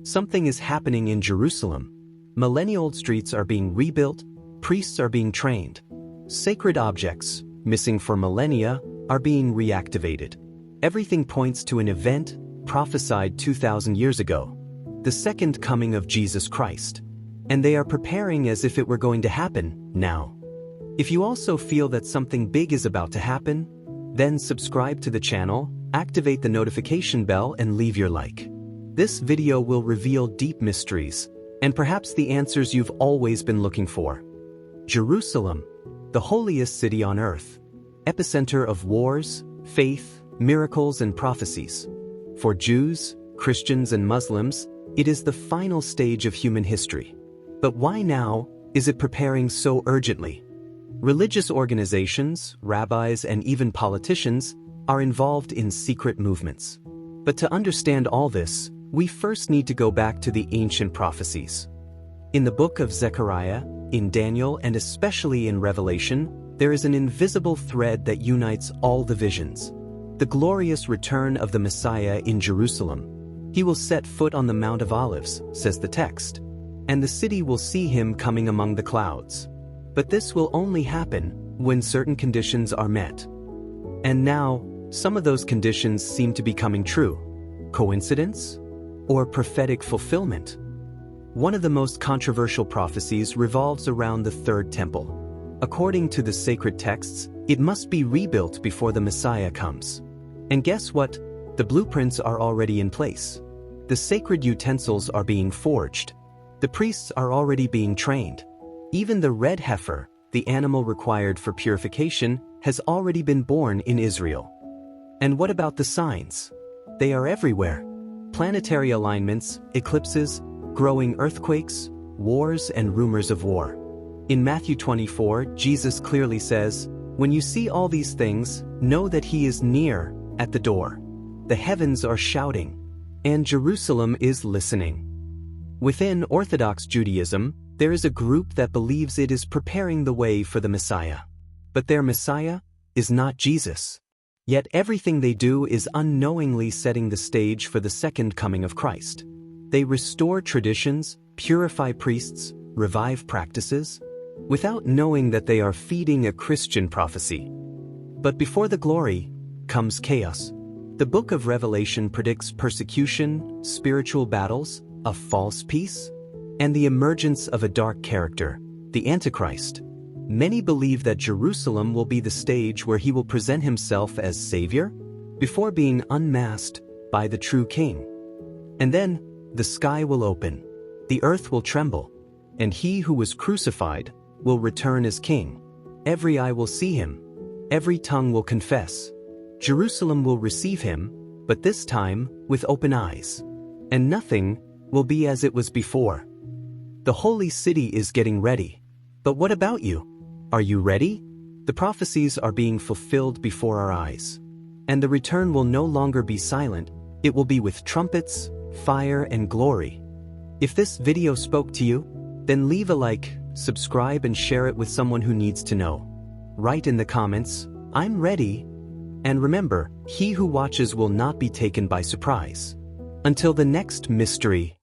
Something is happening in Jerusalem. Millennial-old streets are being rebuilt, priests are being trained. Sacred objects, missing for millennia, are being reactivated. Everything points to an event prophesied 2,000 years ago, the second coming of Jesus Christ. And they are preparing as if it were going to happen now. If you also feel that something big is about to happen, then subscribe to the channel, activate the notification bell and leave your like. This video will reveal deep mysteries, and perhaps the answers you've always been looking for. Jerusalem, the holiest city on earth, epicenter of wars, faith, miracles and prophecies. For Jews, Christians and Muslims, it is the final stage of human history. But why now is it preparing so urgently? Religious organizations, rabbis and even politicians are involved in secret movements. But to understand all this, we first need to go back to the ancient prophecies. In the book of Zechariah, in Daniel and especially in Revelation, there is an invisible thread that unites all the visions. The glorious return of the Messiah in Jerusalem. He will set foot on the Mount of Olives, says the text, and the city will see him coming among the clouds. But this will only happen when certain conditions are met. And now, some of those conditions seem to be coming true. Coincidence? Or prophetic fulfillment? One of the most controversial prophecies revolves around the third temple. According to the sacred texts, it must be rebuilt before the Messiah comes. And guess what? The blueprints are already in place. The sacred utensils are being forged. The priests are already being trained. Even the red heifer, the animal required for purification, has already been born in Israel. And what about the signs? They are everywhere. Planetary alignments, eclipses, growing earthquakes, wars and rumors of war. In Matthew 24, Jesus clearly says, "When you see all these things, know that he is near, at the door. The heavens are shouting, and Jerusalem is listening." Within Orthodox Judaism, there is a group that believes it is preparing the way for the Messiah. But their Messiah is not Jesus. Yet everything they do is unknowingly setting the stage for the second coming of Christ. They restore traditions, purify priests, revive practices, without knowing that they are feeding a Christian prophecy. But before the glory comes chaos. The book of Revelation predicts persecution, spiritual battles, a false peace, and the emergence of a dark character, the Antichrist. Many believe that Jerusalem will be the stage where he will present himself as Savior, before being unmasked by the true King. And then, the sky will open, the earth will tremble, and he who was crucified will return as King. Every eye will see him, every tongue will confess. Jerusalem will receive him, but this time with open eyes. And nothing will be as it was before. The holy city is getting ready. But what about you? Are you ready? The prophecies are being fulfilled before our eyes. And the return will no longer be silent, it will be with trumpets, fire and glory. If this video spoke to you, then leave a like, subscribe and share it with someone who needs to know. Write in the comments, "I'm ready." And remember, he who watches will not be taken by surprise. Until the next mystery.